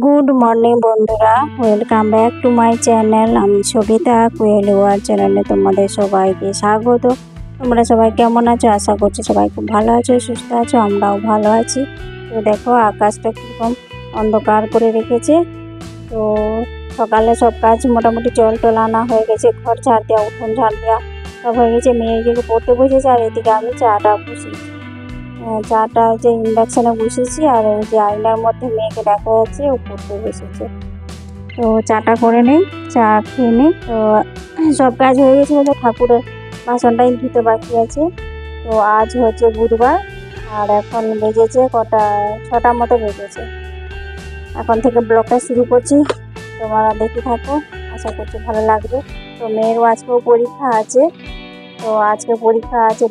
Good morning বন্ধুরা, welcome back to my channel. আমি সবিতা কোয়েল war চ্যানেলে তোমাদের সবাইকে স্বাগত। তোমরা সবাই কেমন আছো? আশা করছি সবাই খুব ভালো আছো, সুস্থ আছো। আমরাও ভালো আছি। তো দেখো আকাশটা কীরকম অন্ধকার করে রেখেছে। তো সকালে সব কাজ মোটামুটি জল টল আনা হয়ে গেছে, ঘর ঝাড় দেওয়া, উঠোন ঝাড় দেওয়া সব হয়ে গেছে। মেয়েকে পড়তে বসেছে আর এদিকে আমি চাটা বসেছি। চাটা যে ইন্ডাকশানে বসেছি আর ওই যে আয়নার মধ্যে মেয়েকে দেখা যাচ্ছে ও পড়তে বসেছে। তো চাটা করে নেই, চা খেয়ে নিই। তো সব কাজ হয়ে গেছে, হয়তো ঠাকুরের বাসনটাই ধুতে বাকি আছে। তো আজ হচ্ছে বুধবার আর এখন বেজেছে কটা, 6টা মতো বেজেছে। এখন থেকে ব্লগটা শুরু করছি, তোমরা দেখে থাকো, আশা করছি ভালো লাগবে। তো মেয়েরও আজকেও পরীক্ষা আছে। তো আজকে পরীক্ষা আছে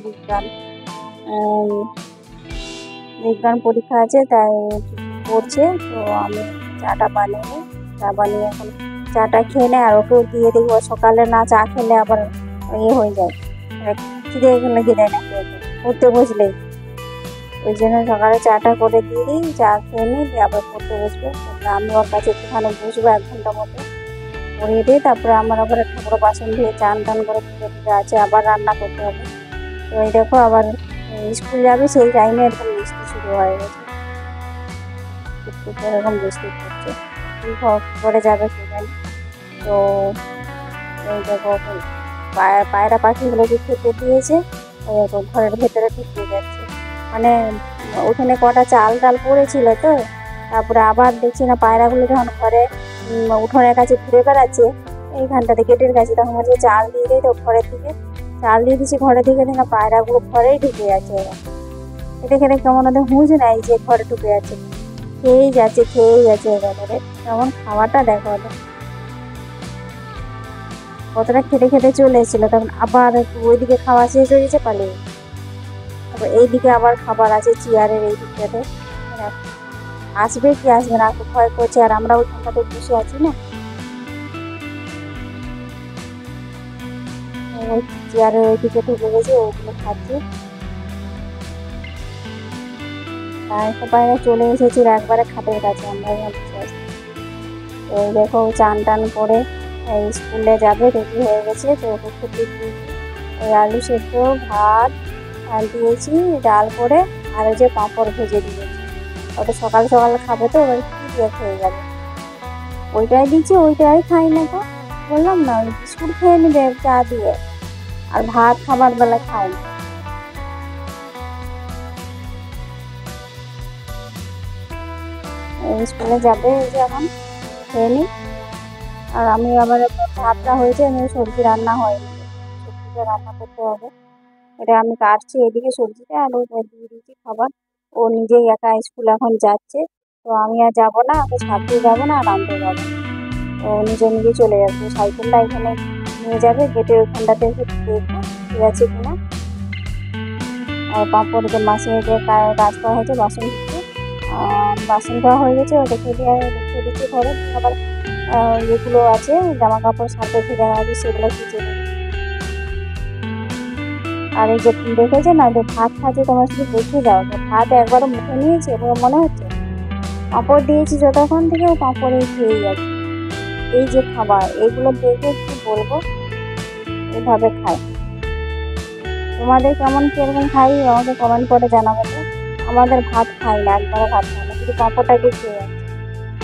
বিজ্ঞান পরীক্ষা আছে, তাই পড়ছে। তো আমি চাটা বানিয়ে এখন চাটা খেয়ে নেয় আর ওকেও দিয়ে দিই। ও সকালে না চা খেলে আবার হয়ে যায়, খিদে লেগে যায় না পড়তে বসলেই। ওই জন্য সকালে চাটা করে দিয়ে দিই, চা খেয়ে নিই, দিয়ে আবার পড়তে বসবে। আমি ওর কাছে একটুখানি বসবো 1 ঘন্টা মতো, পড়িয়ে দিই। তারপরে আমার আবার ঠাকুর বাসন ধুয়ে চান টান করে পুজো আছে, আবার রান্না করতে হবে। তো এই দেখো আবার স্কুল যাবে, সেই টাইমে এরকম বৃষ্টি শুরু হয়ে গেছে, এরকম বৃষ্টি পড়ছে, কী করে যাবে কি জানি। তো এই দেখো পায়রা পাখিগুলোকে খেতে দিয়েছে, ঘরের ভেতরে ঢুকিয়ে যাচ্ছে। মানে ওখানে কটা চাল ডাল পড়েছিল, তো তারপরে আবার দেখছি না পায়রাগুলো যখন ঘরে উঠোনের কাছে ঘুরে বেড়াচ্ছে এইখানটাতে গেটের কাছে, তখন বলছে চাল দিয়ে দিই। তো ঘরের দিকে চাল দিয়ে দিচ্ছি, ঘরের দিকে না পায়রাগুলো ঘরেই ঢুকে যাচ্ছে। এটা খেলে কেমন ওদের হুঁশ নাই যে ঘরে ঢুকে যাচ্ছে, খেয়েই যাচ্ছে এবারে। কেমন খাওয়াটা দেখো ওদের, কতটা খেতে চলে এসেছিল, তখন আবার ওইদিকে খাওয়া শেষ হয়ে গেছে, পালিয়ে। তারপর এইদিকে আবার খাবার আছে চেয়ারের এই দিকটাতে, আসবে কি আসবে না ভয় করছে। আর আমরা ওইখানটাতে বসে আছি না, ওই চেয়ারের ওই দিকে ঢুকে গেছে, ওইগুলো খাচ্ছে। বাইরে চলে এসেছি একবারে খাটের কাছে, আমরা বসে আছি। তো দেখো চান টান করে স্কুলে যাবে, রেডি হয়ে গেছে। তো ওকে খেতে ওই আলু সেদ্ধ, ভাত দিয়েছি, ডাল করে, আর ওই যে পাঁপড় ভেজে দিয়েছি। ওটা সকাল সকালে খাবে, তো ওই কী দিয়ে খেয়ে যাবে, ওইটাই দিচ্ছি, ওইটাই খাই না। তো বললাম না ওই বিস্কুট খেয়ে নেবে চা দিয়ে, আর ভাত খাবার বেলা খাই না। স্কুলে যাবে এই যে এখন খেয়ে নিই। আর আমি আবার ভাতটা হয়েছে, আমি সবজি রান্না হয়নি, সবজিটা রান্না করতে হবে। এটা আমি কাটছি এদিকে সবজিটা, আর ওই দিয়ে দিচ্ছি খাবার। ও নিজেই একা স্কুল এখন যাচ্ছে, তো আমি আর যাবো না, ওকে ছাড়তে যাবো না আর আনতে যাবো। ও নিজে চলে যাবে, সাইকেলটা এখানে নিয়ে যাবে, গেটের ওখানটাতে দেখবো ঠিক আছে কিনা। আর পাঁপড় যে মাসে যে কাজ করা হয়েছে, বাসন ধোয়া হয়ে গেছে, রেখে দিচ্ছি ঘরে। আবার এগুলো আছে জামা কাপড় সাথে ভেজা আছে, সেগুলো ভিজে দেবে। আর এই যে দেখেছে না যে ভাত খাচ্ছে, তোমার শুধু দেখে যাও, ভাত একবারও মুখে নিয়েছে এবং মনে হচ্ছে পাঁপড় দিয়েছি যতক্ষণ থেকে ও পাঁপড়ে খেয়ে যাচ্ছে। এই যে খাবার, এগুলো দেখে কি বলবো, এইভাবে খায়। তোমাদের কেমন কিরকম খাই আমাকে কমেন্ট করে জানাবে। তো আমাদের ভাত খাই না, একবারও ভাত খাই না, শুধু পাঁপড়টাকে খেয়ে যাচ্ছে।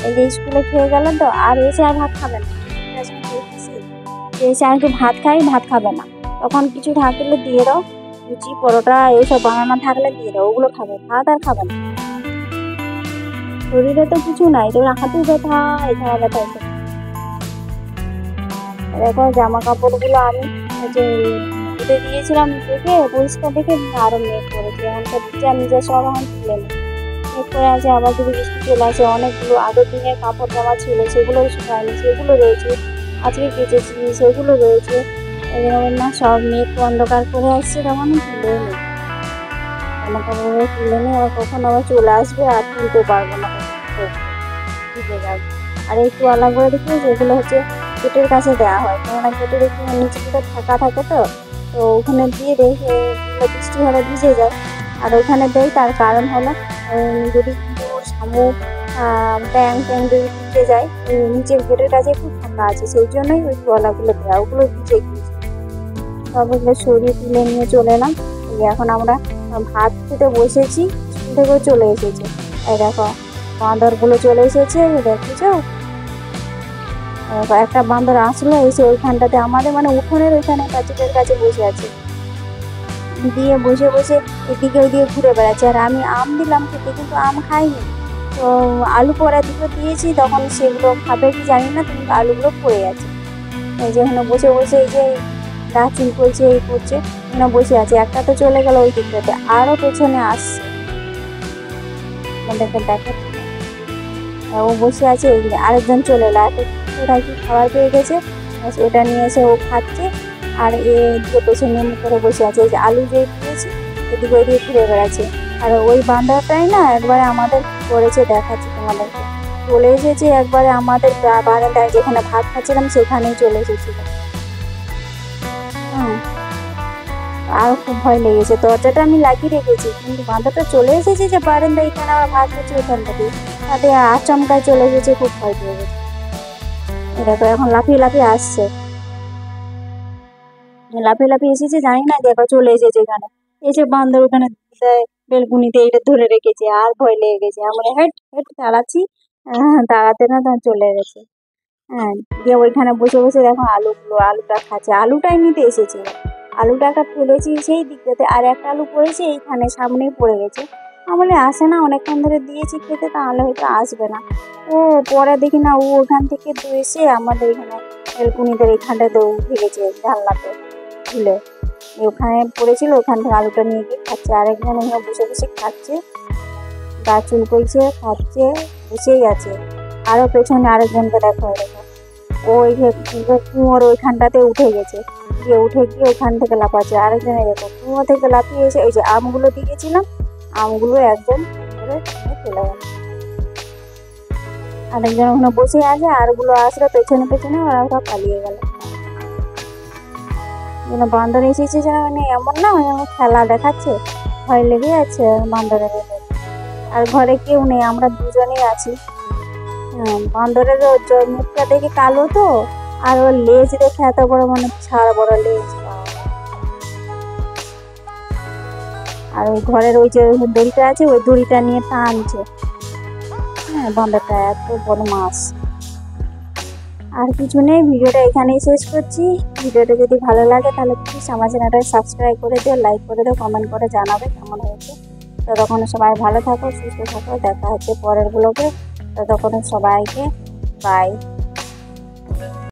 এই যে স্কুলে খেয়ে গেল, তো আর এসে আর ভাত খাবে না। এসে আর একটু ভাত খাবে না, তখন কিছু থাকলে দিয়ে দাও, লুচি পরোটা এইসব বানানো থাকলে দিয়ে দাও, ওগুলো খাবে, ভাত আর খাবে না। শরীরে তো কিছু নাই, তো হাঁটু ব্যথা, এছাড়া ব্যথা এসে। দেখো জামা কাপড়গুলো আমি যে ধুতে দিয়েছিলাম দেখে পরিষ্কার দেখে আরো মেঘ করেছি, এমনটা দিচ্ছে আমি যে সব এখন তুলে নিই, মেঘ করে আছে। আবার যদি বৃষ্টি চলে আসে, অনেকগুলো আগের দিনের কাপড় জামা ছিল সেগুলোও শুকায়নি, সেগুলো রয়েছে, আজকে কেচেছি সেগুলো রয়েছে। না সব মেঘ অন্ধকার করে আসছে, তখন তুলে নিই জামা কাপড়গুলো, তুলে নিই। আবার কখন আবার চলে আসবে আর তুলতে পারবো না, ভিজে যাবে। আর এই তোয়ালা করে দেখি যেগুলো হচ্ছে গেটের কাছে দেওয়া হয়, কেননা গেটের একটু নিচে ফাঁকা থাকে, তো ওখানে দিয়ে রেখে বৃষ্টি হলে ভিজে যায়। আর ওখানে দেয়, তার কারণ হলো যদি শামুক ব্যাং ট্যাং যদি ভিজে যায়, ওই নিচের গেটের কাছে একটু ফাঁকা আছে, সেই জন্যই ওই তলাগুলো দেওয়া, ওগুলো ভিজে গিয়েছে। সব ওগুলো সরিয়ে তুলে নিয়ে চলে এলাম। এখন আমরা ভাত খেতে বসেছি, স্কুল থেকেও চলে এসেছে। এই দেখো বাঁদরগুলো চলে এসেছে, দেখেছো? একটা বাঁদর আসলো, এসে ওইখানটাতে আমাদের মানে উঠোনের ওইখানে প্যাচেটের কাছে বসে আছে, দিয়ে বসে বসে এদিকে ওইদিকে ঘুরে বেড়াচ্ছে। আর আমি আম দিলাম খেতে, কিন্তু আম খাইনি। তো আলু পোড়া দুটো দিয়েছি, তখন সেগুলো খাবে কি জানি না, কিন্তু আলুগুলো পড়ে গেছে। এই যে এখানে বসে বসে এই যে গা চুল করছে, এই করছে, এখানে বসে আছে। একটা তো চলে গেল ওই দিকটাতে, আরও পেছনে আসছে, আমাদেরকে দেখাচ্ছে। ও বসে আছে, এই আরেকজন চলে এলো, ওটা কি খাবার পেয়ে গেছে, ওটা নিয়ে এসে ও খাচ্ছে। আর এদিকে পেছনে করে বসে আছে, এই যে আলু যে দিয়েছি এদিকে ওইদিকে ঘুরে বেড়াচ্ছে। আর ওই বাঁদরটাই না একবারে আমাদের করেছে, দেখাচ্ছি তোমাদেরকে, চলে এসেছে একবারে আমাদের বারান্দায়, যেখানে ভাত খাচ্ছিলাম সেখানেই চলে এসেছিল। হ্যাঁ, আর খুব ভয় লেগেছে, দরজাটা আমি লাগিয়ে রেখেছি, কিন্তু বাঁদরটা চলে এসেছে যে বারান্দায়, এখানে আবার ভাত খাচ্ছি ওখানটাতে, তাতে আচমকায় চলে এসেছে, খুব ভয় পেয়ে গেছে। দেখো এখন লাফিয়ে লাফিয়ে আসছে, লাফিয়ে লাফিয়ে এসেছে, জানি না, দেখো চলে এসেছে এখানে, এসে বান্দর ওখানে বেলকুনিতে এটা ধরে রেখেছে, আর ভয় লেগে গেছে। আমরা হেট হেট তাড়াচ্ছি, তাড়াতে না তখন চলে গেছে। হ্যাঁ, দিয়ে ওইখানে বসে বসে দেখো আলুটা খাচ্ছে, আলুটাই নিতে এসেছে। আলুটাকে ফেলেছি সেই দিকটাতে, আর একটা আলু পড়েছে এইখানে সামনেই পড়ে গেছে। আমলে আসে না, অনেকক্ষণ ধরে দিয়েছি খেতে, তাহলে হয়তো আসবে না। ও পরে দেখি না, ও ওখান থেকে তো এসে আমাদের এখানে বেলকুনিদের এখানটাতে উঠে গেছে জানলাতে ঝুলে, ওখানে পড়েছিল, ওখান থেকে আলুটা নিয়ে গিয়ে খাচ্ছে। আরেকজন এখানে বসে বসে খাচ্ছে, গা চুল করছে, খাচ্ছে, বসেই আছে। আরও পেছনে আরেকজনকে দেখো, ওই যে কুয়োর ওইখানটাতে উঠে গেছে, গিয়ে উঠে গিয়ে ওখান থেকে লাফাচ্ছে। আরেকজনে দেখো কুয়ো থেকে লাফিয়ে এসে ওই যে আমগুলো দিয়েছিলাম, আমগুলো একজন ধরে চলে গেল। আরেকজন ওখানে বসে আছে, আরগুলো আসলো পেছনে পেছনে, ওরা পালিয়ে গেল। বান্দর এসেছে যেন, মানে এমন না খেলা দেখাচ্ছে, ভয় লেগে যাচ্ছে বান্দরের। আর ঘরে কেউ নেই, আমরা দুজনেই আছি। বান্দরের মুখটা দেখে কালো তো, আর ওর লেজ দেখে এত বড়, মানে বিশাল বড় লেজ। আর ওই ঘরের ওই যে দড়িটা আছে, ওই দড়িটা নিয়ে টানছে। হ্যাঁ, বান্দরটা এত বড় মাছ। আর কিছু নেই, ভিডিওটা এখানেই শেষ করছি। ভিডিওটা যদি ভালো লাগে তাহলে প্লিজ আমার চ্যানেলটা সাবস্ক্রাইব করে দিও, লাইক করে দিও, কমেন্ট করে জানাবে কেমন হয়েছে। ততক্ষণ সবাই ভালো থাকো, সুস্থ থাকো, দেখা হচ্ছে পরের ব্লগে। ততক্ষণ সবাইকে বাই।